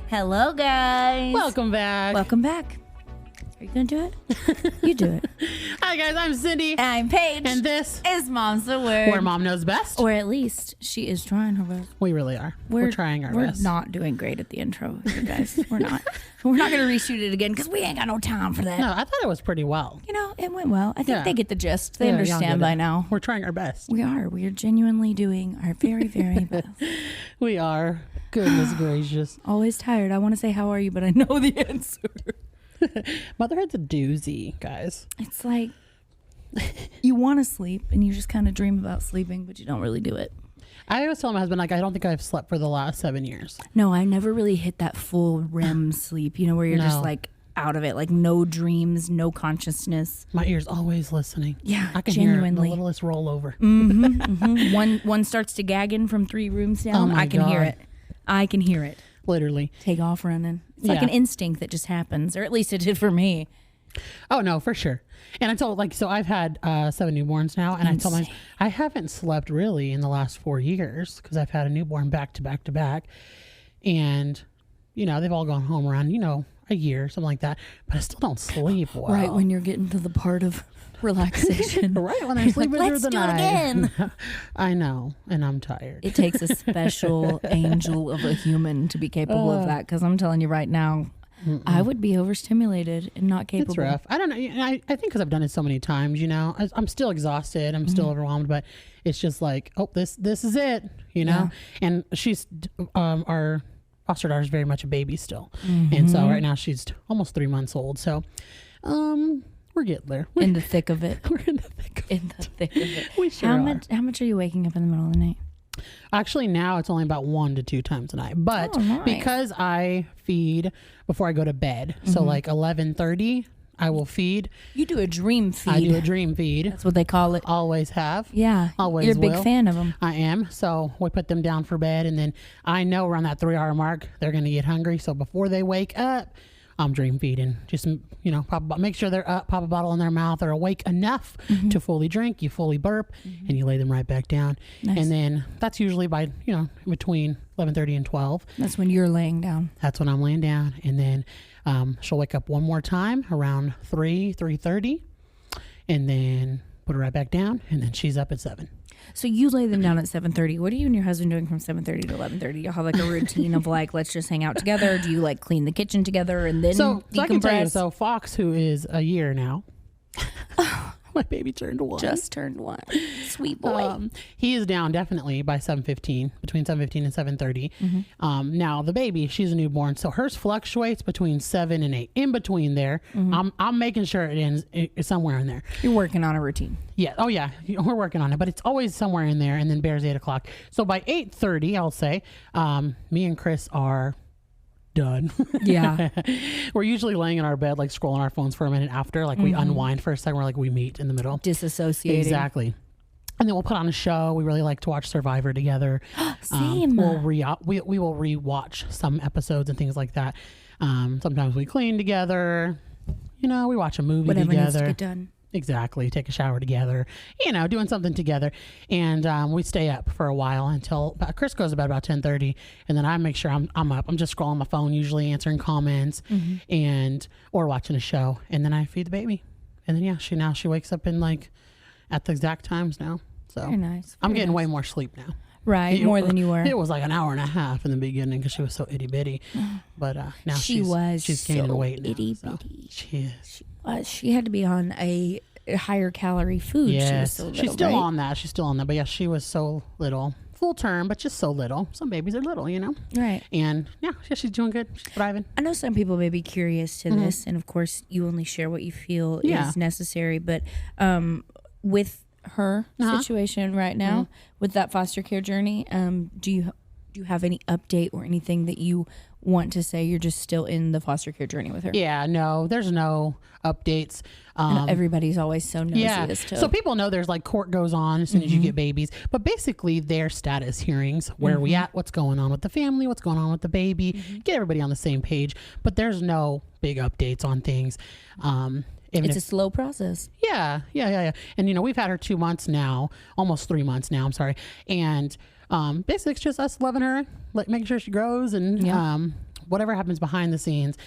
Hello, guys. Welcome back. Welcome back. Are you going to do it? You do it. Hi, guys. I'm Cyndi. And I'm Paige. And this is Mom's the Word. Where Mom knows best. Or at least she is trying her best. We really are. We're trying our best. We're not doing great at the intro, you guys. We're not. We're not going to reshoot it again because we ain't got no time for that. No, I thought it was pretty well. You know, it went well. I think they get the gist. They understand by now. We're trying our best. We are. We are genuinely doing our very, very best. We are. Goodness gracious. Always tired. I want to say, how are you? But I know the answer. Motherhood's a doozy, guys. It's like you want to sleep and you just kind of dream about sleeping, but you don't really do it. I always tell my husband, like, I don't think I've slept for the last 7 years. No, I never really hit that full REM sleep, you know, where you're just like out of it, like no dreams, no consciousness. My ear's always listening. Yeah, I can genuinely. hear the littlest roll over. One starts to gagging from 3 rooms down. Oh I can hear it. I can hear it. Literally. Take off running. It's like an instinct that just happens, or at least it did for me. Oh, no, for sure. And I told, like, so I've had 7 newborns now, and I told my, I haven't slept really in the last 4 years because I've had a newborn back to back to back. And, you know, they've all gone home around, you know, a year, something like that. But I still don't sleep well. Right when you're getting to the part of relaxation. Right when they're sleeping through the night. Let's do it again. I know, and I'm tired. It takes a special angel of a human to be capable of that, because I'm telling you right now, I would be overstimulated and not capable. It's rough. I don't know. I think because I've done it so many times, you know, I'm still exhausted. I'm still overwhelmed, but it's just like, oh, this is it, you know? Yeah. And she's, our foster daughter is very much a baby still. And so right now she's almost 3 months old. So, we're getting there. In the thick of it. We're in the thick of it. In the thick of it. We sure are. How much are you waking up in the middle of the night? Actually, now it's only about 1 to 2 times a night. But nice. because I feed before I go to bed, so like 11:30, I will feed. You do a dream feed. I do a dream feed. That's what they call it. Always have. Yeah. Always You're a big will. fan of them. I am. So we put them down for bed, and then I know around that 3-hour mark, they're going to get hungry. So before they wake up, I'm dream feeding. Just, you know, make sure they're up, pop a bottle in their mouth. They're awake enough to fully drink. You fully burp, and you lay them right back down. Nice. And then that's usually by, you know, between 11:30 and 12. That's when you're laying down. That's when I'm laying down. And then she'll wake up one more time around 3:30, and then put her right back down. And then she's up at 7. So you lay them down at 7:30. What are you and your husband doing from 7:30 to 11:30? You have like a routine of like, let's just hang out together. Do you like clean the kitchen together and then so I can tell you, decompress? so Fox, who is a year now, my baby turned 1. Just turned 1. Sweet boy. He is down definitely by 7:15, between 7:15 and 7:30. Now the baby, she's a newborn, so hers fluctuates between 7 and 8. In between there, I'm making sure it ends somewhere in there. You're working on a routine. Yeah. Oh yeah. We're working on it, but it's always somewhere in there. And then Bear's 8 o'clock. So by 8:30, I'll say, me and Chris are done. Yeah. We're usually laying in our bed, like scrolling our phones for a minute after, like we unwind for a second. We're like, we meet in the middle. Disassociating. Exactly. And then we'll put on a show. We really like to watch Survivor together. Same. We will rewatch some episodes and things like that. Sometimes we clean together. You know, we watch a movie Whatever together. needs to get done. Exactly. Take a shower together, you know, doing something together. And we stay up for a while until Chris goes to bed about 10:30. And then I make sure I'm up. I'm just scrolling my phone, usually answering comments or watching a show. And then I feed the baby. And then, she wakes up in like at the exact times now. So Very nice. I'm getting way more sleep now. Right. More than you were. It was like an hour and a half in the beginning because she was so itty bitty. But now she's gaining so weight now. Itty so bitty. she is. She had to be on a higher calorie food. Yes. She was so little, She's still right? on that. She's still on that. But yeah, she was so little. Full term, but just so little. Some babies are little, you know? Right. And yeah, she's doing good. She's thriving. I know some people may be curious to this, and of course, you only share what you feel is necessary. But with her situation right now, with that foster care journey, do you have any update or anything that you want to say? You're just still in the foster care journey with her. Yeah, no, there's no updates. Everybody's always so nosy as to. So people know there's like court goes on as soon as you get babies, but basically their status hearings, where are we at, what's going on with the family, what's going on with the baby, get everybody on the same page. But there's no big updates on things. It's a slow process. Yeah. And, you know, we've had her 2 months now, almost 3 months now, I'm sorry. And basically it's just us loving her, like making sure she grows, and whatever happens behind the scenes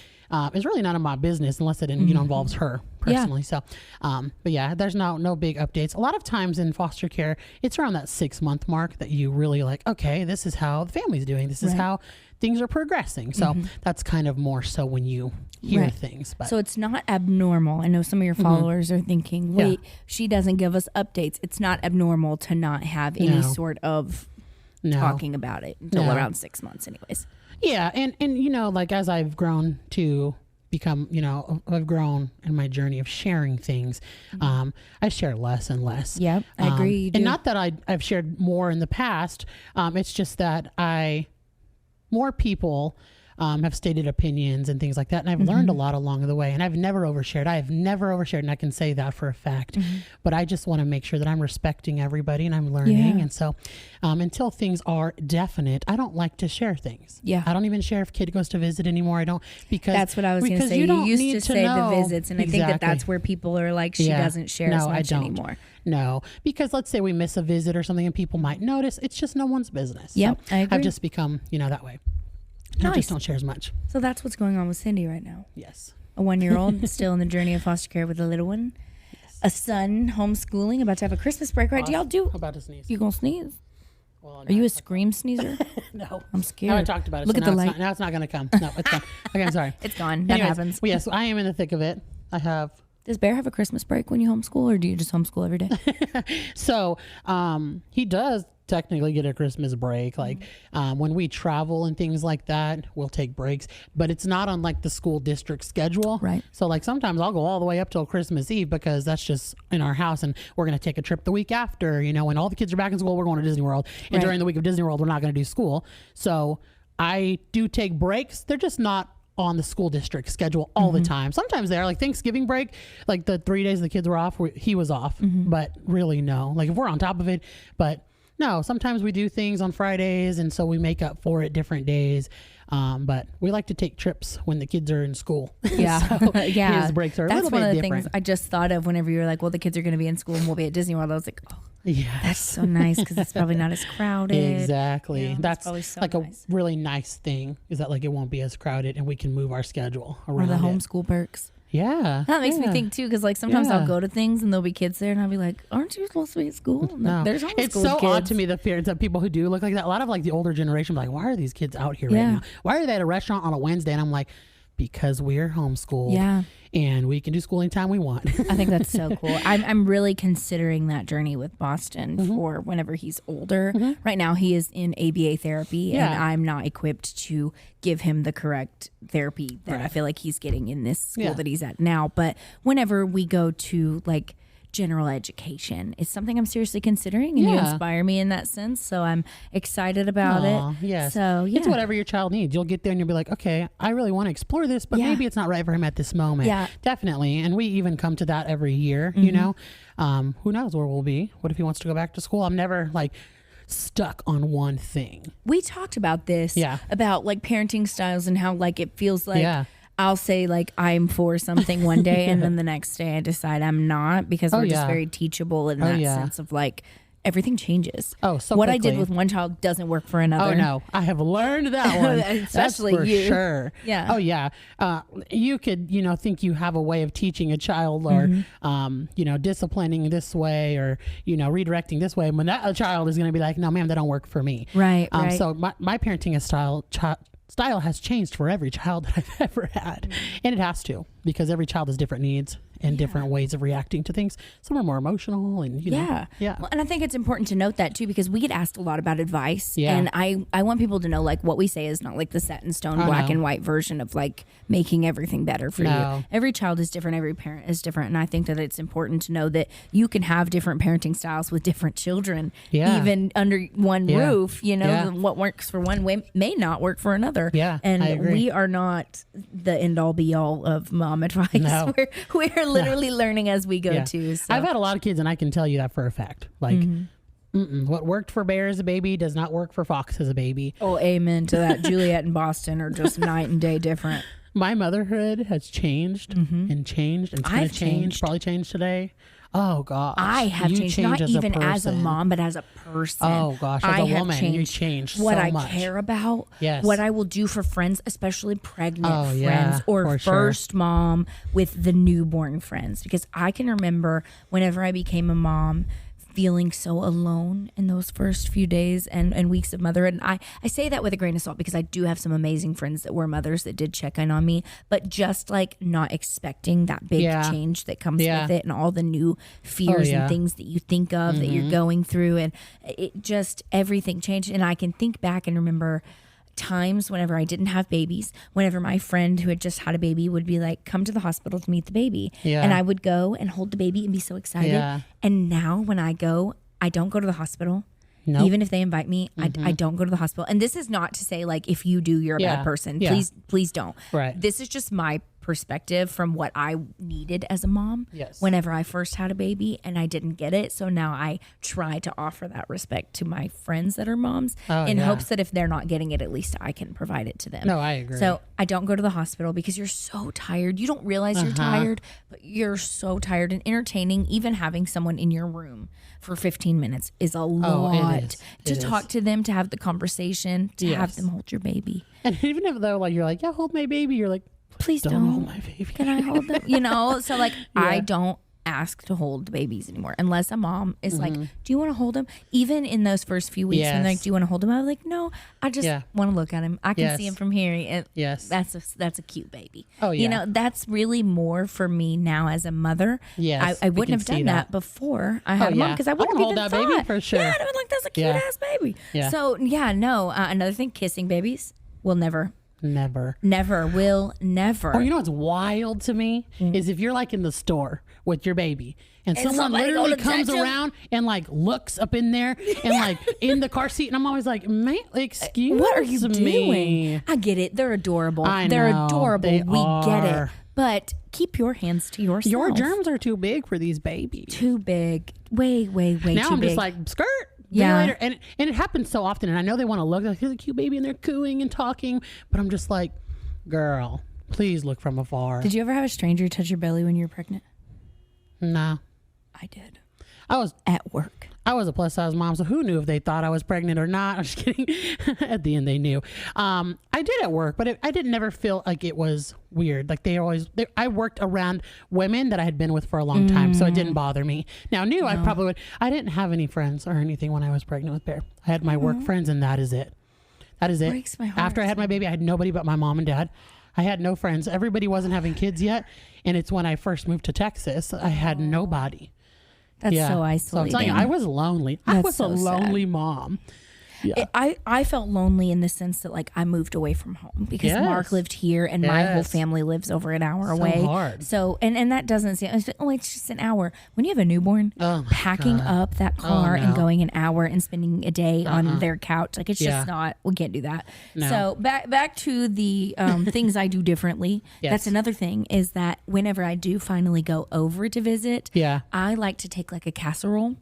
is really none of my business unless it you know, involves her personally. So, but yeah, there's no big updates. A lot of times in foster care, it's around that 6 month mark that you really like, okay, this is how the family's doing. This is how things are progressing. So that's kind of more so when you hear things. But. So it's not abnormal. I know some of your followers are thinking, wait, she doesn't give us updates. It's not abnormal to not have any sort of talking about it until around 6 months anyways. Yeah. And, you know, like as I've grown to become, you know, I've grown in my journey of sharing things. I share less and less. Yeah, I agree. And not that I've shared more in the past. It's just that more people have stated opinions and things like that. And I've learned a lot along the way, and I've never overshared. I have never overshared, and I can say that for a fact. But I just want to make sure that I'm respecting everybody and I'm learning. And so until things are definite, I don't like to share things. Yeah. I don't even share if kid goes to visit anymore. I don't, because that's what I was going to say. You used to say the visits, and I think that's where people are like, she doesn't share as much anymore. No, because let's say we miss a visit or something and people might notice. It's just no one's business. Yeah, so I agree. I've just become, you know, that way. I just don't share as much. So that's what's going on with Cyndi right now. Yes. A 1-year-old still in the journey of foster care with a little one. Yes. A son homeschooling, about to have a Christmas break, right? Awesome. Do y'all I'm about to sneeze. You gonna sneeze? Well, are you a scream sneezer? No. I'm scared. No, I talked about it. Look so at the light. Now it's not going to come. No, it's gone. Okay, I'm sorry. It's gone. That happens. Well, yes, I am in the thick of it. I have... Does Bear have a Christmas break when you homeschool, or do you just homeschool every day? So he does technically get a Christmas break. Like when we travel and things like that, we'll take breaks, but it's not on like the school district schedule. Right. So like sometimes I'll go all the way up till Christmas Eve because that's just in our house, and we're going to take a trip the week after, you know, when all the kids are back in school, we're going to Disney World. And during the week of Disney World, we're not going to do school. So I do take breaks. They're just not on the school district schedule all the time. Sometimes they are, like Thanksgiving break, like the 3 days the kids were off, he was off, but really no, like if we're on top of it, but no, sometimes we do things on Fridays, and so we make up for it different days. But we like to take trips when the kids are in school. Yeah. So his breaks are a little bit different. That's one of the things I just thought of whenever you were like, well, the kids are going to be in school and we'll be at Disney World. I was like, oh, yeah, that's so nice because it's probably not as crowded. Exactly. Yeah, that's so like nice. A really nice thing, is that like it won't be as crowded and we can move our schedule around. Or the homeschool perks. Yeah. That makes me think too, because like sometimes I'll go to things and there'll be kids there and I'll be like, aren't you supposed to be at school? No. Like, there's it's so kids. odd to me, the parents of people who do look like that. A lot of like the older generation, like, why are these kids out here right now? Why are they at a restaurant on a Wednesday? And I'm like, because we're homeschooled. Yeah. And we can do school anytime we want. I think that's so cool. I'm really considering that journey with Boston for whenever he's older. Right now he is in ABA therapy and I'm not equipped to give him the correct therapy that I feel like he's getting in this school that he's at now. But whenever we go to like general education, it's something I'm seriously considering, and you inspire me in that sense, so I'm excited about it. Yes. So it's whatever your child needs. You'll get there and you'll be like, okay, I really want to explore this, but maybe it's not right for him at this moment. Yeah, definitely. And we even come to that every year. You know, who knows where we'll be? What if he wants to go back to school? I'm never like stuck on one thing. We talked about this about like parenting styles and how like it feels like I'll say like I'm for something one day and then the next day I decide I'm not, because we're just very teachable in that sense of like everything changes. Oh, so what quickly. I did with one child doesn't work for another. Oh no, I have learned that one. Especially That's for you. Sure. Yeah. Oh yeah. You could, you know, think you have a way of teaching a child or, you know, disciplining this way or, you know, redirecting this way, when that child is going to be like, no, ma'am, that don't work for me. Right. So my parenting style has changed for every child that I've ever had, and it has to, because every child has different needs and different ways of reacting to things. Some are more emotional, and you know. Well, and I think it's important to note that too, because we get asked a lot about advice, and I want people to know like what we say is not like the set in stone black and white version of like making everything better for you. Every child is different, every parent is different, and I think that it's important to know that you can have different parenting styles with different children, even under one roof. You know, what works for one way may not work for another. And we are not the end all be all of mom advice. No. We're literally learning as we go too. So. I've had a lot of kids, and I can tell you that for a fact. Like, what worked for Bear as a baby does not work for Fox as a baby. Oh, amen to that. Juliet and Boston are just night and day different. My motherhood has changed and changed, and it's going to change, probably change today. Oh gosh, I have changed, not even as a mom, but as a person. Oh gosh, as a woman, you changed what so much. I care about, yes. what I will do for friends, especially pregnant friends yeah, or first mom with the newborn friends. Because I can remember whenever I became a mom, feeling so alone in those first few days and weeks of motherhood. And I say that with a grain of salt because I do have some amazing friends that were mothers that did check in on me, but just like not expecting that big change that comes with it and all the new fears and things that you think of that you're going through. And it just, everything changed. And I can think back and remember times whenever I didn't have babies, whenever my friend who had just had a baby would be like, come to the hospital to meet the baby. And I would go and hold the baby and be so excited. And now when I go, I don't go to the hospital. Nope. Even if they invite me, I don't go to the hospital. And this is not to say like, if you do, you're a bad person. Please don't. Right. This is just my perspective from what I needed as a mom whenever I first had a baby and I didn't get it. So now I try to offer that respect to my friends that are moms in hopes that if they're not getting it, at least I can provide it to them. No, I agree. So I don't go to the hospital because you're so tired. You don't realize you're tired, but you're so tired. And entertaining, even having someone in your room for 15 minutes is a lot to talk to them, to have the conversation, to have them hold your baby. And even if though like you're like, yeah, hold my baby, you're like, please don't hold my baby. Can I hold them? You know, so like I don't ask to hold babies anymore unless a mom is like, do you want to hold him? Even in those first few weeks when they're like, do you want to hold him? I was like, no, I just want to look at him. I can see him from here. And that's a cute baby. Oh yeah. You know, that's really more for me now as a mother. Yes. I wouldn't have done that before I had a mom because I wouldn't have hold even that thought. Baby for sure. Yeah, I'd have been like, that's a cute ass baby. Yeah. So no. Another thing, kissing babies will never. Will never. Or you know what's wild to me is if you're like in the store with your baby and someone literally comes around and like looks up in there and like in the car seat and I'm always like, man, excuse me. What are you doing? I get it. They're adorable. They're adorable. We get it. But keep your hands to yourself. Your germs are too big for these babies. Too big. Way now too big. Now I'm just like, skirt. Yeah. Later. And it happens so often. And I know they want to look like, here's a cute baby and they're cooing and talking. But I'm just like, girl, please look from afar. Did you ever have a stranger touch your belly when you were pregnant? No. I did. I was at work. I was a plus size mom, so who knew if they thought I was pregnant or not? I'm just kidding. At the end, they knew. I did at work, but I didn't never feel like it was weird. Like I worked around women that I had been with for a long time, so it didn't bother me. Now, I probably would. I didn't have any friends or anything when I was pregnant with Bear. I had my work friends, and that is it. That is it. Breaks my heart. After I had my baby, I had nobody but my mom and dad. I had no friends. Everybody wasn't having kids yet, and it's when I first moved to Texas. I had nobody. That's so isolating. So I'm telling you, I was lonely. I was a lonely mom. Yeah. I felt lonely in the sense that like I moved away from home because Mark lived here and my whole family lives over an hour away. Hard. So and that doesn't seem, it's just an hour. When you have a newborn, packing up that car and going an hour and spending a day on their couch, like it's just not, we can't do that. No. So back to the things I do differently. That's another thing is that whenever I do finally go over to visit, I like to take like a casserole,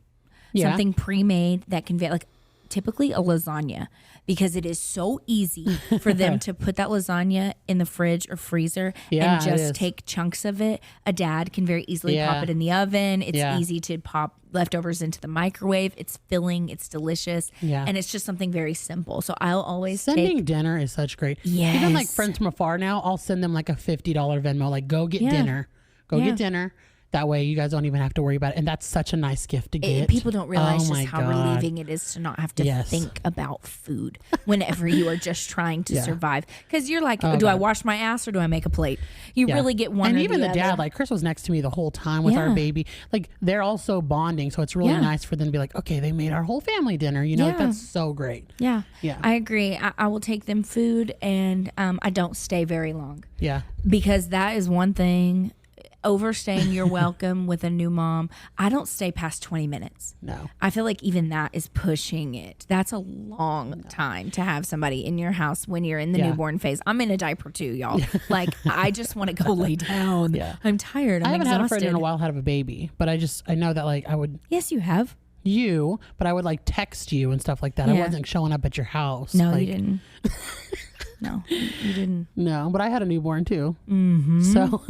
something pre-made that can be like, typically a lasagna, because it is so easy for them to put that lasagna in the fridge or freezer and just take chunks of it. A dad can very easily pop it in the oven. It's easy to pop leftovers into the microwave. It's filling, it's delicious, and it's just something very simple. So I'll always sending dinner is such great. Even like friends from afar now, I'll send them like a $50 Venmo, like go get dinner. Get dinner. That way you guys don't even have to worry about it. And that's such a nice gift to get. People don't realize just how relieving it is to not have to think about food whenever you are just trying to survive. Because you're like, do I wash my ass or do I make a plate? You really get one. And or even the other. dad, like Chris was next to me the whole time with our baby. Like they're also bonding. So it's really nice for them to be like, okay, they made our whole family dinner. You know, like, that's so great. Yeah. I agree. I will take them food and I don't stay very long. Yeah. Because that is one thing. Overstaying your welcome with a new mom, I don't stay past 20 minutes. No. I feel like even that is pushing it. That's a long time to have somebody in your house when you're in the newborn phase. I'm in a diaper too, y'all. Like, I just want to go lay down. I'm tired. I haven't had a friend in a while had a baby, but I know that like I would. Yes, you have. But I would like text you and stuff like that. I wasn't showing up at your house. No, you didn't. No, you didn't. No, but I had a newborn too. Mm-hmm. So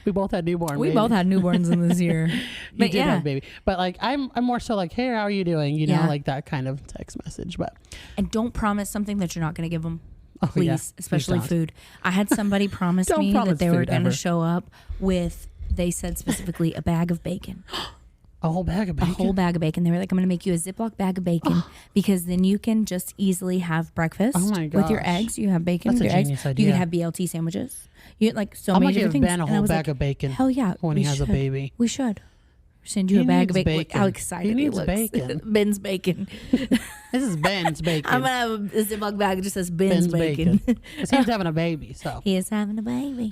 we both had newborn. We both had newborns in this year. But you did have a baby. But like I'm more so like, hey, how are you doing? You know, like that kind of text message. But and don't promise something that you're not going to give them. Oh, Please, yeah. especially food. I had somebody promise me that they were going to show up with, they said specifically, a bag of bacon. A whole bag of bacon? A whole bag of bacon. They were like, I'm going to make you a Ziploc bag of bacon because then you can just easily have breakfast with your eggs. You have bacon with your eggs. Idea. You can have BLT sandwiches. You get like so I'm many different things. Ben a whole bag of bacon. Hell yeah. When he has a baby. We should. Send you a bag of bacon. Look how excited he needs looks. Bacon. Ben's bacon. This is Ben's bacon. I'm going to have a Ziploc bag that just says Ben's bacon. Because he's having a baby, so. He is having a baby.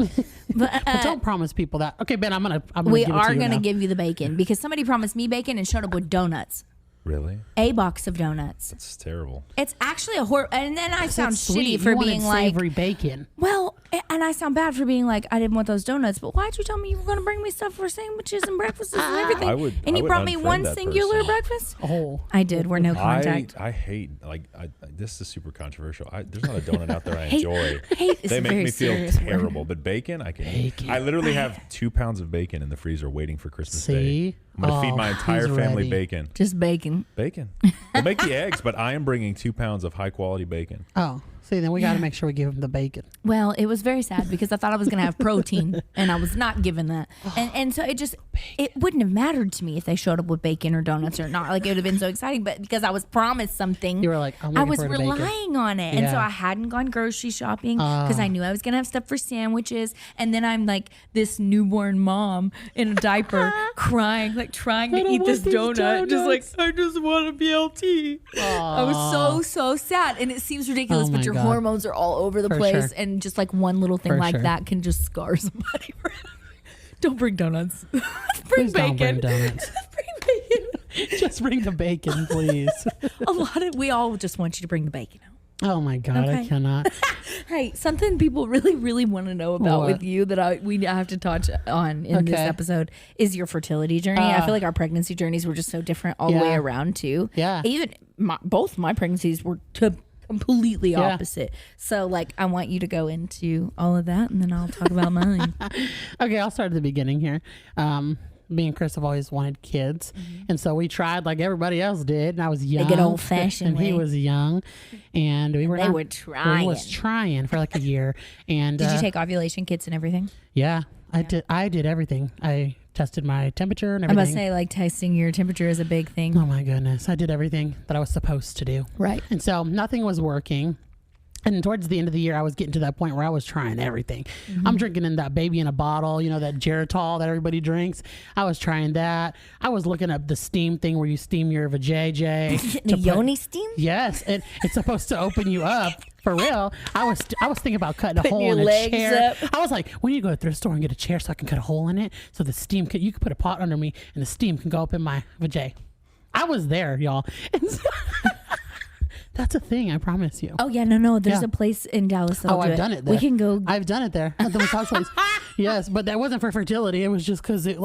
But don't promise people that. Okay, Ben, I'm gonna we are going to give you the bacon because somebody promised me bacon and showed up with donuts. Really? A box of donuts. That's terrible. It's actually a horror. And then I sound sweet. shitty for being like savory bacon. Well, and I sound bad for being like I didn't want those donuts. But why'd you tell me you were going to bring me stuff for sandwiches and breakfasts and everything? And you brought me one singular breakfast. Oh, I did. We're no contact. I hate this is super controversial. There's not a donut out there I enjoy. They make me feel terrible. But bacon, I can. Bacon. I literally have 2 pounds of bacon in the freezer waiting for Christmas Day. I'm going to feed my entire family bacon. Just bacon. Bacon. We'll make the eggs, but I am bringing 2 pounds of high quality bacon. Oh, see, then we got to make sure we give him the bacon. Well, it was very sad because I thought I was going to have protein and I was not given that. And so it wouldn't have mattered to me if they showed up with bacon or donuts or not. Like it would have been so exciting, but because I was promised something, you were like, I was relying on it. And so I hadn't gone grocery shopping because I knew I was going to have stuff for sandwiches. And then I'm like this newborn mom in a diaper crying, like trying to eat this donut. Just like, I just want a BLT. I was so sad. And it seems ridiculous, but your hormones are all over the place. Sure. And just like one little thing that can just scar somebody. Don't bring donuts. Bring bacon. Don't bring donuts. Bring bacon. Just bring the bacon, please. We all just want you to bring the bacon out. Oh my God, okay. I cannot. Hey, something people really, really want to know about with you that we have to touch on in this episode is your fertility journey. I feel like our pregnancy journeys were just so different all the way around too. Yeah. Even both my pregnancies were completely opposite. So like I want you to go into all of that and then I'll talk about mine. Okay, I'll start at the beginning here. Me and Chris have always wanted kids. And so we tried like everybody else did. And I was young. They get old fashioned. And he was young. And we were trying. We was trying for like a year. And did you take ovulation kits and everything? Yeah, I did everything. I tested my temperature and everything. I must say, like, testing your temperature is a big thing. Oh my goodness. I did everything that I was supposed to do. Right. And so nothing was working. And towards the end of the year, I was getting to that point where I was trying everything. I'm drinking in that baby in a bottle, you know, that Geritol that everybody drinks. I was trying that. I was looking up the steam thing where you steam your vajayjay. The yoni steam? Yes. It's supposed to open you up. For real. I was thinking about cutting a hole in a chair. Up. I was like, we need to go to the thrift store and get a chair so I can cut a hole in it. So the steam you can put a pot under me and the steam can go up in my vajay. I was there, y'all. And so that's a thing, I promise you. Oh, yeah, no. There's a place in Dallas that'll do I've done it there. We can go. I've done it there at the massage place. Yes, but that wasn't for fertility. It was just because it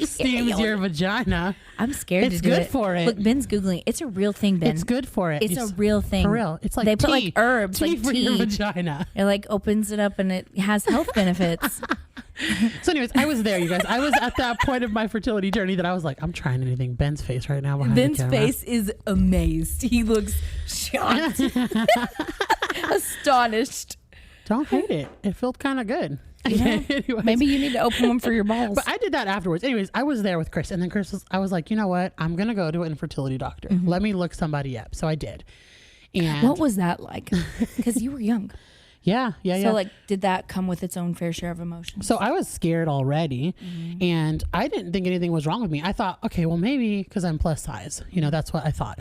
steams your vagina. I'm scared to do it. It's good for it. Look, Ben's Googling. It's a real thing, Ben. It's good for it. It's a real thing. For real. It's like they put like herbs, tea like for your vagina. It like opens it up and it has health benefits. So anyways, I was there, you guys. I was at that point of my fertility journey that I was like, I'm trying anything. Ben's face right now behind Ben's the camera. face is amazed. He looks shocked. Astonished. Don't hate it. It felt kind of good. Yeah. Maybe you need to open them for your balls. But I did that afterwards. Anyways, I was there with Chris. And then I was like, you know what? I'm going to go to an infertility doctor. Let me look somebody up. So I did. And what was that like? Because you were young. Yeah. So like, did that come with its own fair share of emotions? So I was scared already, and I didn't think anything was wrong with me. I thought, okay, well maybe because I'm plus size, you know, that's what I thought.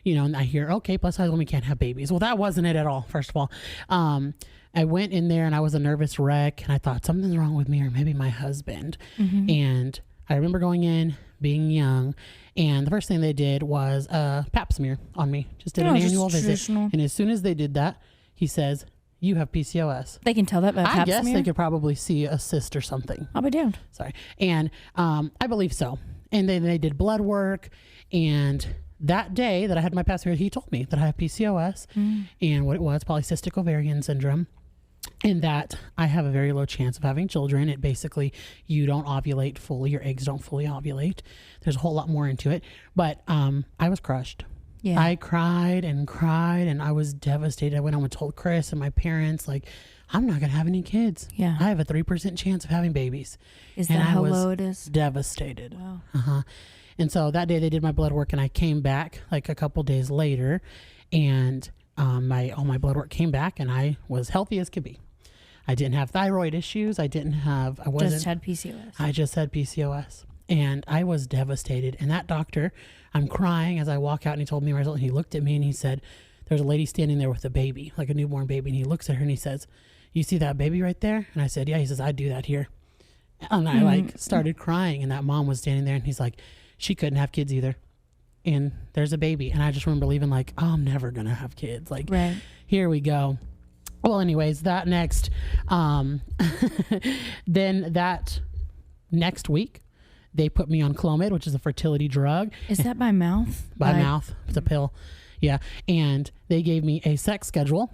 You know, and I hear, okay, plus size women can't have babies. Well, that wasn't it at all. First of all, I went in there and I was a nervous wreck, and I thought something's wrong with me or maybe my husband. And I remember going in, being young, and the first thing they did was a pap smear on me. Just did an annual visit, and as soon as they did that, he says, you have PCOS. They can tell that by pap smear? I guess they could probably see a cyst or something. I'll be damned. Sorry. And I believe so. And then they did blood work, and that day that I had my past period, he told me that I have PCOS and what it was, polycystic ovarian syndrome, and that I have a very low chance of having children. It basically, you don't ovulate fully, your eggs don't fully ovulate. There's a whole lot more into it, but I was crushed. Yeah. I cried and I was devastated. I went home and told Chris and my parents, like, I'm not going to have any kids. Yeah. I have a 3% chance of having babies. Is that how low it is? Devastated. Wow. Uh-huh. And so that day they did my blood work and I came back like a couple days later and all my blood work came back and I was healthy as could be. I didn't have thyroid issues. I just had PCOS. I just had PCOS and I was devastated. And that doctor, I'm crying as I walk out and he told me my result and he looked at me and he said, there's a lady standing there with a baby, like a newborn baby. And he looks at her and he says, you see that baby right there? And I said, yeah. He says, I do that here. And I started crying and that mom was standing there and he's like, she couldn't have kids either. And there's a baby. And I just remember leaving like, oh, I'm never going to have kids. Like, right. Here we go. Well, anyways, that next, then that next week, they put me on Clomid, which is a fertility drug. Is that by mouth? By mouth. It's a pill. Yeah. And they gave me a sex schedule,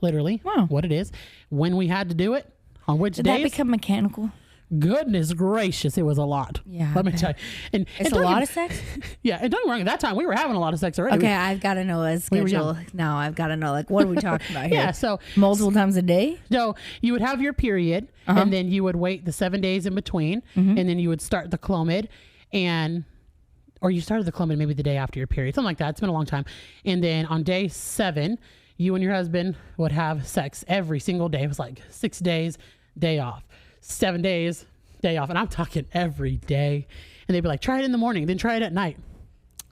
literally, what it is, when we had to do it, on which days. Did that become mechanical? Goodness gracious, it was a lot. Yeah. Let me tell you. And it's a lot of sex? Yeah. And don't get me wrong, at that time, we were having a lot of sex already. Okay, I've got to know a schedule. Now I've got to know, like, what are we talking about here? Yeah, so. Multiple times a day? So you would have your period, and then you would wait the 7 days in between, and then you would start the Clomid, or you started the Clomid maybe the day after your period, something like that. It's been a long time. And then on day 7, you and your husband would have sex every single day. It was like 6 days, day off. 7 days, day off. And I'm talking every day. And they'd be like, try it in the morning, then try it at night.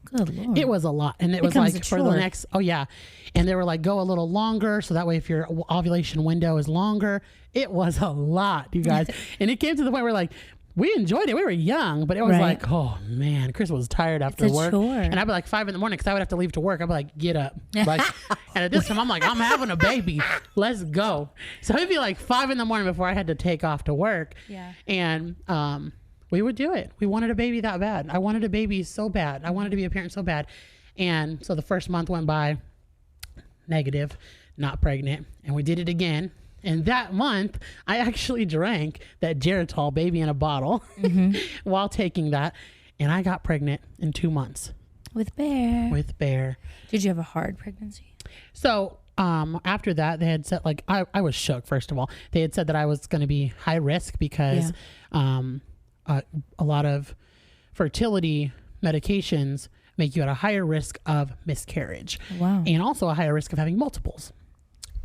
Good Lord. It was a lot. And it was like for the next, and they were like, go a little longer. So that way, if your ovulation window is longer, it was a lot, you guys. And it came to the point where like, we enjoyed it. We were young, but it was like, oh man, Chris was tired after work. Chore. And I'd be like 5 a.m. because I would have to leave to work. I'd be like, get up. Like, and at this time, I'm like, I'm having a baby. Let's go. So it'd be like 5 a.m. before I had to take off to work. Yeah. And we would do it. We wanted a baby that bad. I wanted a baby so bad. I wanted to be a parent so bad. And so the first month went by, negative, not pregnant. And we did it again. And that month, I actually drank that Geritol baby in a bottle while taking that. And I got pregnant in 2 months. With Bear. Did you have a hard pregnancy? So after that, they had said, like, I was shook, first of all. They had said that I was going to be high risk because a lot of fertility medications make you at a higher risk of miscarriage. Wow. And also a higher risk of having multiples.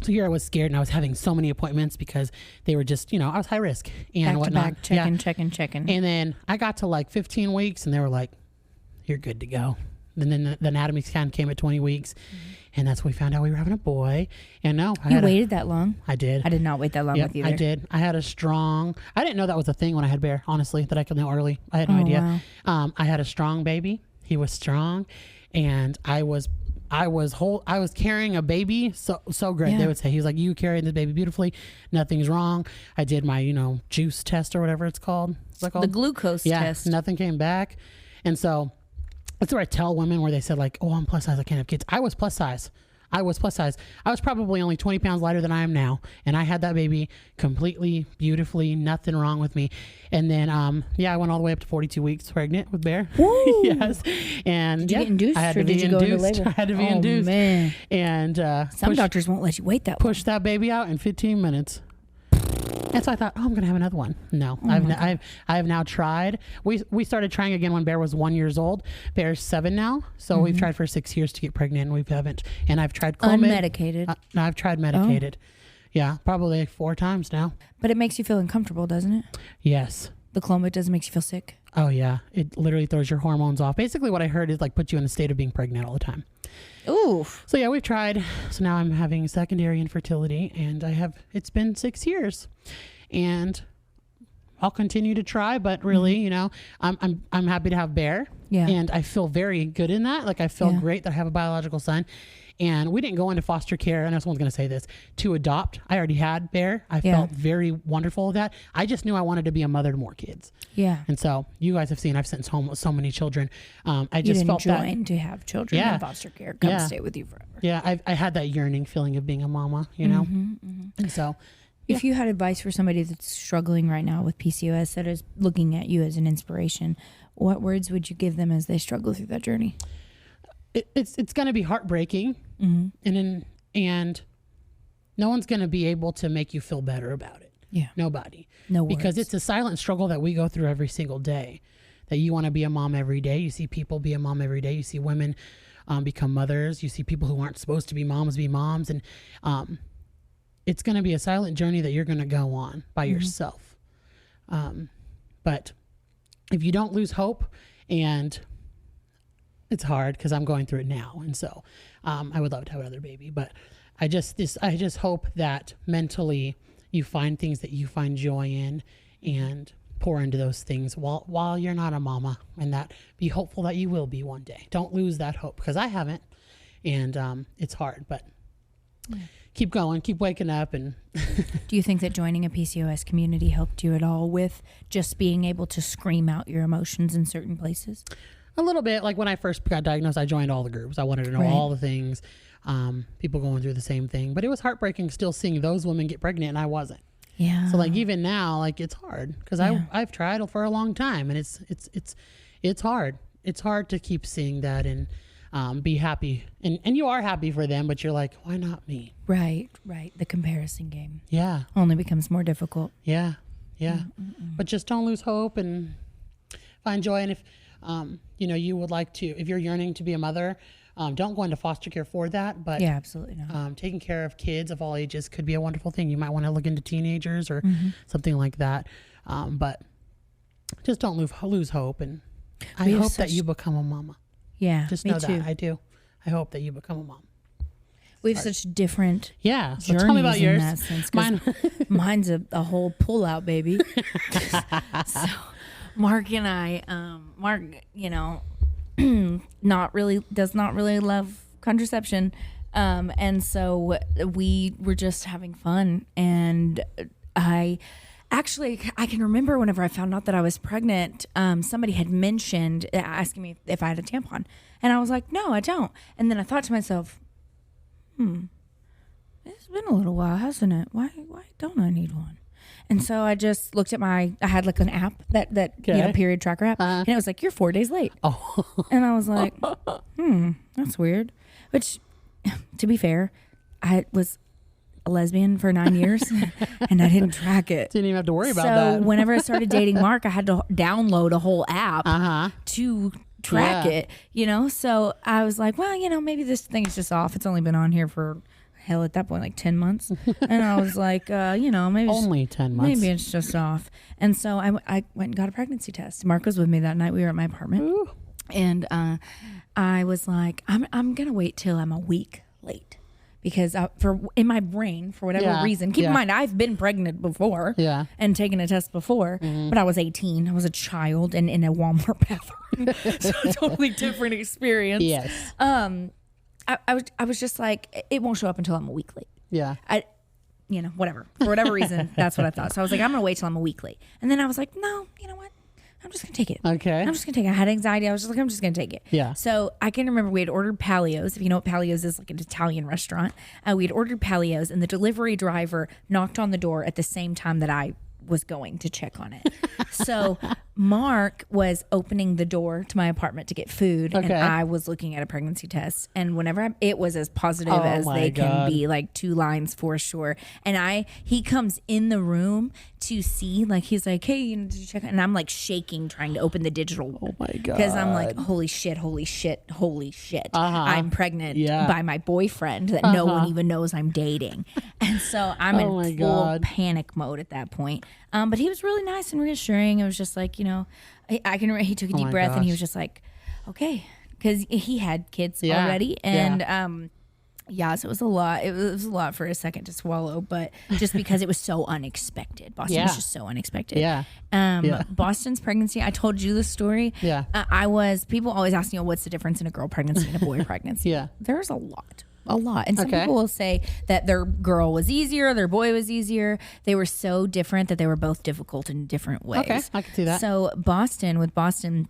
So here I was scared and I was having so many appointments because they were just, I was high risk and whatnot. Checking. And then I got to like 15 weeks and they were like, you're good to go. And then the anatomy scan came at 20 weeks and that's when we found out we were having a boy. And no, you waited that long? I did. I did not wait that long with you. I did. I didn't know that was a thing when I had Bear, honestly, that I could know early. I had no idea. Wow. I had a strong baby. He was strong and I was carrying a baby so great. They would say, he was like, you carried the baby beautifully, nothing's wrong. I did my juice test or whatever it's called. What's that called? The glucose test. Nothing came back. And so that's where I tell women where they said like, oh, I'm plus size, I can't have kids. I was plus size. I was probably only 20 pounds lighter than I am now. And I had that baby completely, beautifully, nothing wrong with me. And then, I went all the way up to 42 weeks pregnant with Bear. Yes. And did you get induced I had to be induced. I had to be induced. Man. And some doctors won't let you wait that long. Push that baby out in 15 minutes. And so I thought, I'm going to have another one. No, I have now tried. We started trying again when Bear was 1 year old. Bear's 7 now. So we've tried for 6 years to get pregnant and we haven't. And I've tried Clomid. Unmedicated. No, I've tried medicated. Yeah, probably 4 times now. But it makes you feel uncomfortable, doesn't it? Yes. The Clomid doesn't make you feel sick? Oh, yeah. It literally throws your hormones off. Basically what I heard is like put you in a state of being pregnant all the time. Ooh. So yeah, we've tried. So now I'm having secondary infertility and it's been 6 years and I'll continue to try, but really, I'm happy to have Bear and I feel very good in that. Like I feel great that I have a biological son And we didn't go into foster care. I know someone's going to say this, to adopt. I already had Bear. I felt very wonderful with that. I just knew I wanted to be a mother to more kids. Yeah. And so you guys have seen, I've sent home so many children. I just felt that to have children in foster care come stay with you forever. Yeah. I had that yearning feeling of being a mama, you know? And so. If you had advice for somebody that's struggling right now with PCOS that is looking at you as an inspiration, what words would you give them as they struggle through that journey? It's going to be heartbreaking, and no one's going to be able to make you feel better about it. Yeah, nobody. No words. Because it's a silent struggle that we go through every single day. That you want to be a mom every day. You see people be a mom every day. You see women become mothers. You see people who aren't supposed to be moms, and it's going to be a silent journey that you're going to go on by yourself. But if you don't lose hope, and it's hard because I'm going through it now. And so I would love to have another baby, but I just hope that mentally you find things that you find joy in and pour into those things while you're not a mama, and that be hopeful that you will be one day. Don't lose that hope, because I haven't. And it's hard, but keep going, keep waking up. And do you think that joining a PCOS community helped you at all with just being able to scream out your emotions in certain places? A little bit. Like when I first got diagnosed, I joined all the groups. I wanted to know all the things, people going through the same thing. But it was heartbreaking still seeing those women get pregnant and I wasn't. Yeah. So like even now, like it's hard because I've tried for a long time, and it's hard. It's hard to keep seeing that and be happy, and you are happy for them, but you're like, why not me? Right. The comparison game. Yeah. Only becomes more difficult. Yeah. But just don't lose hope and find joy. And if you would like to, if you're yearning to be a mother, don't go into foster care for that. But yeah, absolutely not. Taking care of kids of all ages could be a wonderful thing. You might want to look into teenagers or something like that. But just don't lose hope. And I hope that you become a mama. Yeah, just me know too. that I do. I hope that you become a mom. We have such different so tell me about yours. In that sense, mine's a whole pull-out baby. So Mark and I, Mark, does not really love contraception, and so we were just having fun. And I can remember whenever I found out that I was pregnant, somebody had mentioned asking me if I had a tampon, and I was like, no, I don't. And then I thought to myself, it's been a little while, hasn't it? Why don't I need one? And so I just looked at I had like an app that period tracker app, and it was like, you're 4 days late. Oh. And I was like, that's weird. Which, to be fair, I was a lesbian for 9 years and I didn't track it. Didn't even have to worry about that. So whenever I started dating Mark, I had to download a whole app to track it, So I was like, well, maybe this thing is just off. It's only been on here for hell at that point, like 10 months. And I was like, maybe only 10 months. Maybe it's just off. And so I went and got a pregnancy test. Mark was with me that night. We were at my apartment. Ooh. And I was like, I'm going to wait till I'm a week late. Because in my brain, for whatever reason, keep in mind, I've been pregnant before and taken a test before, but I was 18. I was a child and in a Walmart bathroom. So a totally different experience. Yes. I was just like, it won't show up until I'm a week late. Yeah. Whatever. For whatever reason, that's what I thought. So I was like, I'm going to wait till I'm a week late. And then I was like, no, you know what? I'm just going to take it. Okay. I'm just going to take it. I had anxiety. I was just like, I'm just going to take it. Yeah. So I can remember we had ordered Palio's. If you know what Palio's is, like an Italian restaurant. We had ordered Palio's, and the delivery driver knocked on the door at the same time that I was going to check on it. So Mark was opening the door to my apartment to get food, and I was looking at a pregnancy test. And whenever it was as positive as they can be, like 2 lines for sure. And he comes in the room to see, like, he's like, hey, did you check? And I'm like shaking trying to open the digital. Oh my God. Because I'm like, holy shit. I'm pregnant by my boyfriend that no one even knows I'm dating. And so I'm in full panic mode at that point. But he was really nice and reassuring. It was just like, I can remember he took a deep breath and he was just like, okay. Because he had kids already. And so it was a lot. It was a lot for a second to swallow, but just because it was so unexpected. Boston was just so unexpected. Boston's pregnancy, I told you the story. Yeah. People always ask me, what's the difference in a girl pregnancy and a boy pregnancy? Yeah. There's a lot. a lot. And some people will say that their girl was easier, their boy was easier. They were so different that they were both difficult in different ways. Okay, I can see that. So with Boston,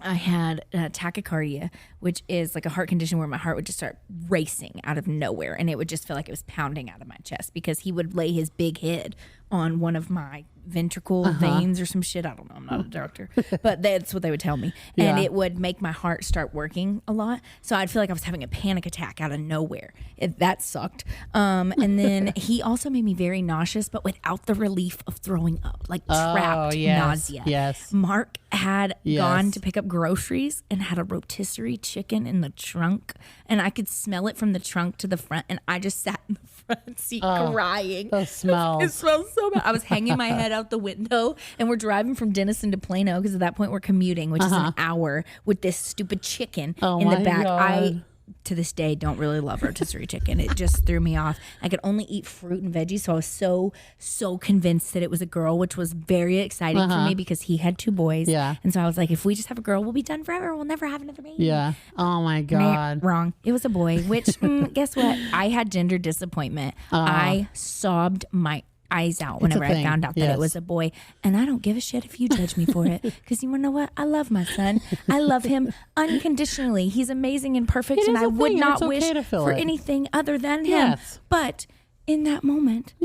I had tachycardia, which is like a heart condition where my heart would just start racing out of nowhere. And it would just feel like it was pounding out of my chest because he would lay his big head on one of my ventricle veins or some shit. I don't know. I'm not a doctor, but that's what they would tell me. And it would make my heart start working a lot. So I'd feel like I was having a panic attack out of nowhere. That sucked. And then he also made me very nauseous, but without the relief of throwing up, like trapped nausea. Yes. Mark had gone to pick up groceries and had a rotisserie chicken in the trunk, and I could smell it from the trunk to the front, and I just sat in the front seat crying. Those smells. It smells so bad. I was hanging my head out the window, and we're driving from Denison to Plano because at that point we're commuting, which is an hour, with this stupid chicken in the back. God. I, to this day, don't really love rotisserie chicken. It just threw me off. I could only eat fruit and veggies, so I was so convinced that it was a girl, which was very exciting for me because he had 2 boys. Yeah. And so I was like, if we just have a girl, we'll be done forever. We'll never have another baby. Yeah. Oh my God. Wrong. It was a boy, which guess what? I had gender disappointment. I sobbed my eyes out whenever I found out that it was a boy, and I don't give a shit if you judge me for it, because you want to know what? I love my son. I love him unconditionally. He's amazing and perfect, and I would not wish for anything other than him. But in that moment,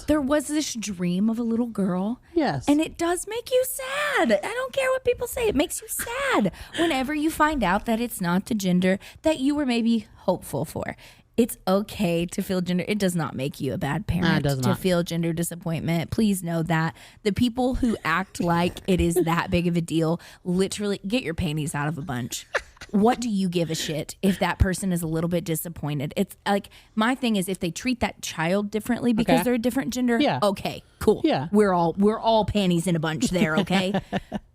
there was this dream of a little girl. And it does make you sad. I don't care what people say. It makes you sad whenever you find out that it's not the gender that you were maybe hopeful for. It's okay to feel gender. It does not make you a bad parent to feel gender disappointment. Please know that. The people who act like it is that big of a deal, literally get your panties out of a bunch. What do you give a shit if that person is a little bit disappointed? It's like, my thing is, if they treat that child differently because they're a different gender, okay, cool. We're all panties in a bunch there, okay?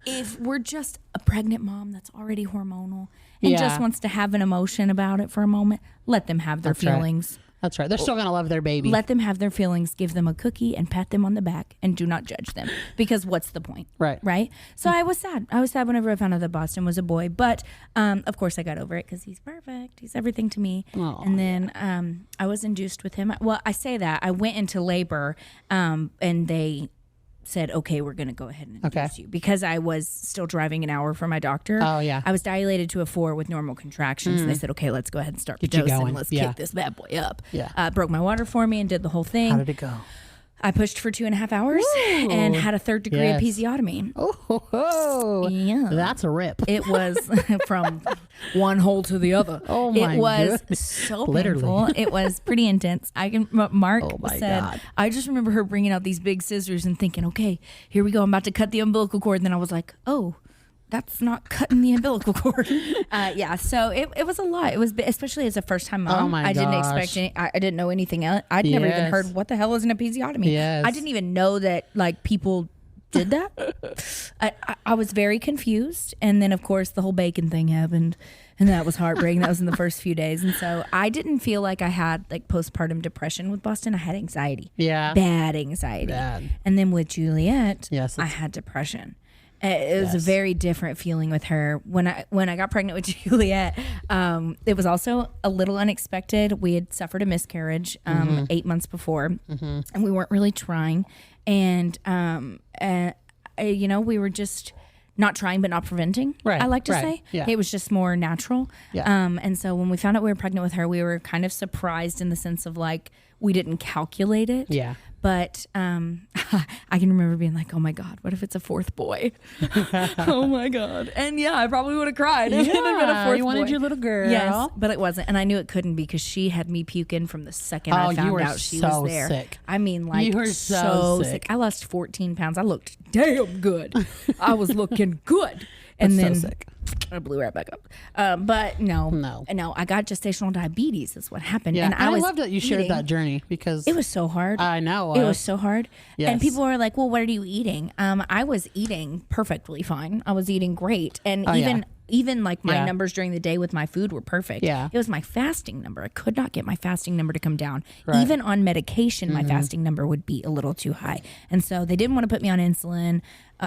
If we're just a pregnant mom that's already hormonal and just wants to have an emotion about it for a moment, let them have their feelings. That's right. They're still going to love their baby. Let them have their feelings. Give them a cookie and pat them on the back, and do not judge them, because what's the point? Right? So I was sad. I was sad whenever I found out that Boston was a boy. But, of course, I got over it because he's perfect. He's everything to me. And then I was induced with him. Well, I say that. I went into labor, and they said, okay, we're going to go ahead and induce you, because I was still driving an hour for my doctor. I was dilated to a 4 with normal contractions. And they said, okay, let's go ahead and start Pitocin. Let's kick this bad boy up. Broke my water for me and did the whole thing. How did it go? I pushed for 2.5 hours and had a 3rd degree episiotomy. That's a rip. It was from one hole to the other. It was so painful. It was pretty intense. Mark said, I just remember her bringing out these big scissors and thinking, okay, here we go. I'm about to cut the umbilical cord. And then I was like, oh, that's not cutting the umbilical cord. So it was a lot. It was, especially as a first time mom. I didn't expect any, I didn't know anything else. I'd never even heard what the hell is an episiotomy. I didn't even know that like people did that. I was very confused. And then of course the whole bacon thing happened, and that was heartbreaking. That was in the first few days. And so I didn't feel like I had like postpartum depression with Boston. I had anxiety. Bad anxiety. And then with Juliet, I had depression. It was a very different feeling with her. When I got pregnant with Juliet, it was also a little unexpected. We had suffered a miscarriage 8 months before, and we weren't really trying. And we were just not trying, but not preventing. I like to say it was just more natural. And so when we found out we were pregnant with her, we were kind of surprised in the sense of like we didn't calculate it. But I can remember being like, oh my God, what if it's a 4th boy? Oh my God. And I probably would have cried if it had been a 4th boy. You wanted your little girl. Yes, but it wasn't. And I knew it couldn't be, because she had me puking from the second I found out she was there. Sick. I mean, like, you were so sick. I lost 14 pounds. I looked damn good. I was looking good. And then so sick. I blew right back up. But no, I got gestational diabetes is what happened. And I love that you shared that journey, because it was so hard. I know. It was so hard. And people were like, well, what are you eating? I was eating perfectly fine. I was eating great. And even like my numbers during the day with my food were perfect. Yeah. It was my fasting number. I could not get my fasting number to come down. Right. Even on medication, my fasting number would be a little too high. And so they didn't want to put me on insulin.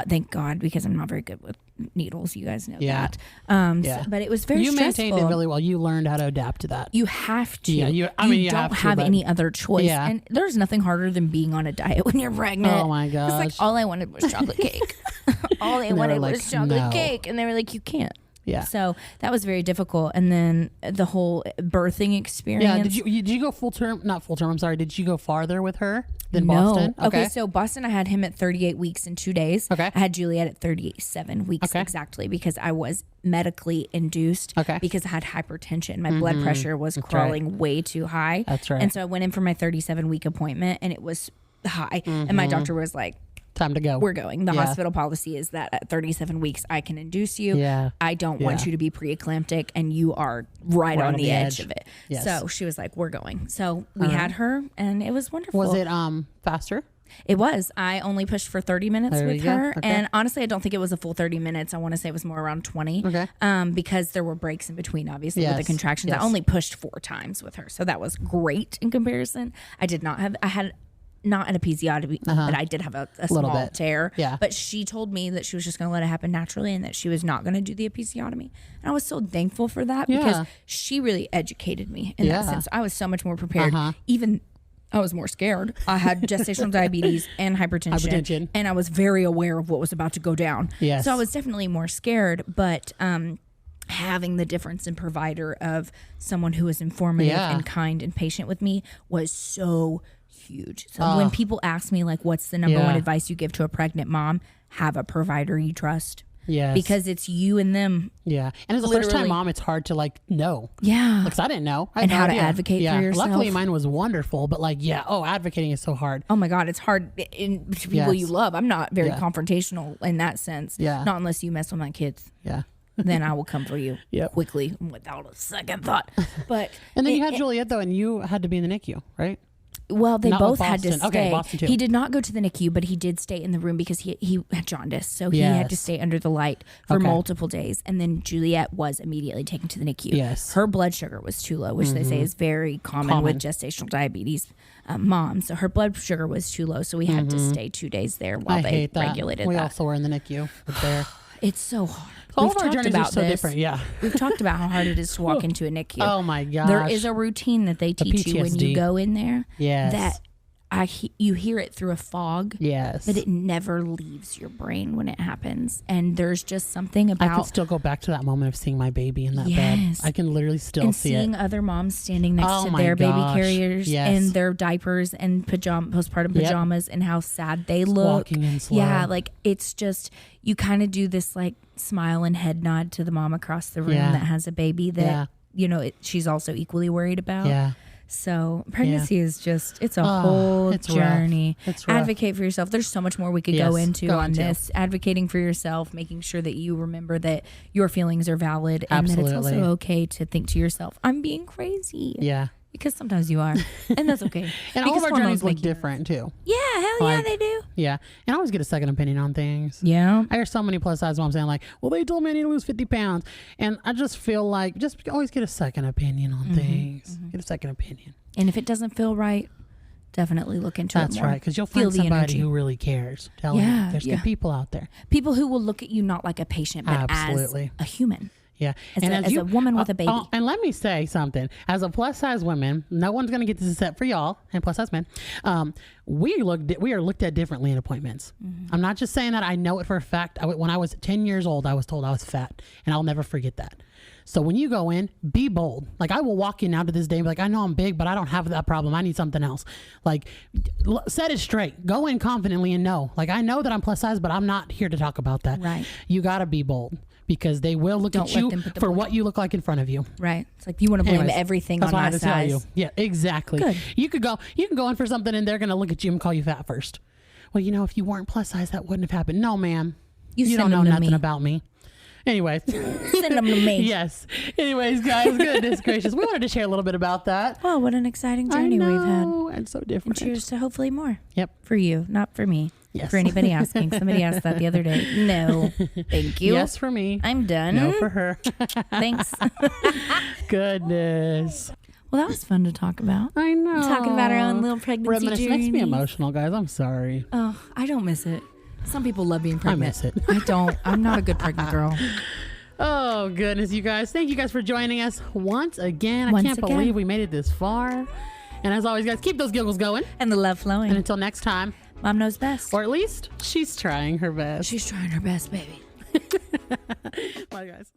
Thank God, because I'm not very good with needles. You guys know that. So, but it was very stressful. You maintained it really well. You learned how to adapt to that. You have to. Yeah, you don't have any other choice. Yeah. And there's nothing harder than being on a diet when you're pregnant. Oh my gosh. It's like all I wanted was chocolate cake. All I wanted was chocolate cake. And they were like, you can't. Yeah. So that was very difficult. And then the whole birthing experience. Yeah. Did you go full term? Not full term. I'm sorry. Did you go farther with her than Boston? Okay. So Boston, I had him at 38 weeks and 2 days. Okay. I had Juliet at 37 weeks exactly because I was medically induced. Okay. Because I had hypertension. My blood pressure was crawling way too high. That's right. And so I went in for my 37-week appointment and it was high. And my doctor was like, time to go. We're going. The hospital policy is that at 37 weeks, I can induce you. Yeah. I don't want you to be preeclamptic, and you are right on the edge of it. Yes. So she was like, we're going. So we had her, and it was wonderful. Was it faster? It was. I only pushed for 30 minutes with her. Okay. And honestly, I don't think it was a full 30 minutes. I want to say it was more around 20. Okay. Because there were breaks in between, obviously, with the contractions. I only pushed 4 times with her. So that was great in comparison. I had not an episiotomy, but I did have a small tear. Yeah. But she told me that she was just going to let it happen naturally and that she was not going to do the episiotomy. And I was so thankful for that because she really educated me in that sense. I was so much more prepared. Even I was more scared. I had gestational diabetes and hypertension. And I was very aware of what was about to go down. Yes. So I was definitely more scared, but having the difference in provider of someone who was informative and kind and patient with me was so huge. So when people ask me like, what's the number one advice you give to a pregnant mom? Have a provider you trust. Yes. Because it's you and them. Yeah. And as a first time mom, it's hard to like know. Yeah. Because I didn't know. And how to advocate for yourself. Luckily mine was wonderful, but like, advocating is so hard. Oh my God. It's hard in people you love. I'm not very confrontational in that sense. Yeah. Not unless you mess with my kids. Yeah. Then I will come for you quickly without a second thought. But and then you had Juliet though, and you had to be in the NICU, right? Well, they both had to stay. Okay, Boston too. He did not go to the NICU, but he did stay in the room because he had jaundice. So he had to stay under the light for multiple days. And then Juliet was immediately taken to the NICU. Yes. Her blood sugar was too low, which they say is very common with gestational diabetes moms. So her blood sugar was too low. So we had to stay 2 days there while they regulated that. We also were in the NICU there. It's so hard. All of our journeys are so different, We've talked about how hard it is to walk into a NICU. Oh my gosh. There is a routine that they teach you when you go in there. Yes. That you hear it through a fog. Yes. But it never leaves your brain when it happens. And there's just something about... I can still go back to that moment of seeing my baby in that bed. I can literally still see it. And seeing other moms standing next to their baby carriers and their diapers and postpartum pajamas and how sad they look. Walking in slow. Yeah, like it's just... You kind of do this like smile and head nod to the mom across the room that has a baby that, she's also equally worried about. Yeah. So pregnancy is just, it's a whole journey. It's rough. Advocate for yourself. There's so much more we could go into on this. Advocating for yourself, making sure that you remember that your feelings are valid and that it's also okay to think to yourself, I'm being crazy. Yeah. Because sometimes you are, and that's okay. And all of our journeys look different too. Yeah, hell yeah, they do. Yeah, and I always get a second opinion on things. Yeah, I hear so many plus size moms saying like, "Well, they told me I need to lose 50 pounds," and I just feel like just always get a second opinion on things. Get a second opinion, and if it doesn't feel right, definitely look into it more. That's right, because you'll find somebody who really cares. Tell them there's good people out there. People who will look at you not like a patient, but as a human. Yeah. As a woman with a baby. And let me say something. As a plus size woman, no one's going to get this except for y'all and plus size men. We are looked at differently in appointments. I'm not just saying that. I know it for a fact. When I was 10 years old, I was told I was fat, and I'll never forget that. So when you go in, be bold. Like I will walk in now to this day and be like, I know I'm big, but I don't have that problem. I need something else. Like set it straight. Go in confidently and know. Like I know that I'm plus size, but I'm not here to talk about that. Right. You got to be bold. Because they will look at you for what you look like in front of you. Right. It's like you want to blame everything on my size. That's what I had to tell you. Yeah, exactly. Good. You can go in for something and they're going to look at you and call you fat first. Well, if you weren't plus size, that wouldn't have happened. No, ma'am. You don't know nothing about me. Anyways. Send them to me. Yes. Anyways, guys, goodness gracious. We wanted to share a little bit about that. Oh, what an exciting journey we've had. It's so different. And cheers to hopefully more. Yep. For you, not for me. Yes. For anybody asking. Somebody asked that the other day. No. Thank you. Yes for me. I'm done. No for her. Thanks. Goodness. Well, that was fun to talk about. I know. Talking about our own little pregnancy journey. Makes me emotional, guys. I'm sorry. Oh, I don't miss it. Some people love being pregnant. I miss it. I don't. I'm not a good pregnant girl. Oh, goodness, you guys. Thank you guys for joining us once again. I can't believe we made it this far. And as always, guys, keep those giggles going. And the love flowing. And until next time. Mom knows best. Or at least she's trying her best. She's trying her best, baby. Bye, guys.